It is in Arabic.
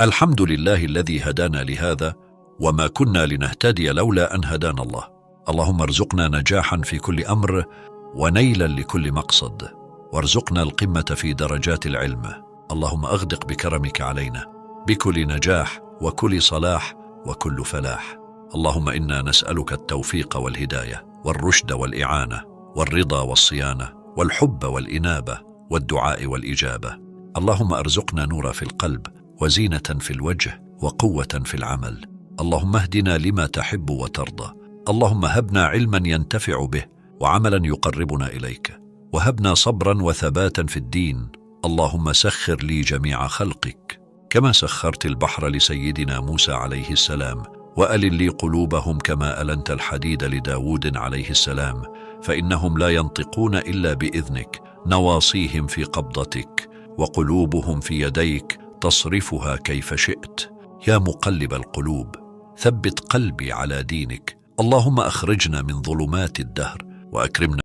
الحمد لله الذي هدانا لهذا وما كنا لنهتدي لولا أن هدانا الله. اللهم ارزقنا نجاحا في كل أمر ونيلا لكل مقصد، وارزقنا القمة في درجات العلم. اللهم أغدق بكرمك علينا بكل نجاح وكل صلاح وكل فلاح. اللهم إنا نسألك التوفيق والهداية والرشد والإعانة والرضا والصيانة والحب والإنابة والدعاء والإجابة. اللهم أرزقنا نورا في القلب وزينة في الوجه وقوة في العمل. اللهم اهدنا لما تحب وترضى. اللهم هبنا علما ينتفع به وعملا يقربنا إليك، وهبنا صبرا وثباتا في الدين. اللهم سخر لي جميع خلقك كما سخرت البحر لسيدنا موسى عليه السلام، وألن لي قلوبهم كما ألنت الحديد لداود عليه السلام، فإنهم لا ينطقون إلا بإذنك، نواصيهم في قبضتك وقلوبهم في يديك تصرفها كيف شئت. يا مقلب القلوب ثبت قلبي على دينك. اللهم أخرجنا من ظلمات الدهر وأكرمنا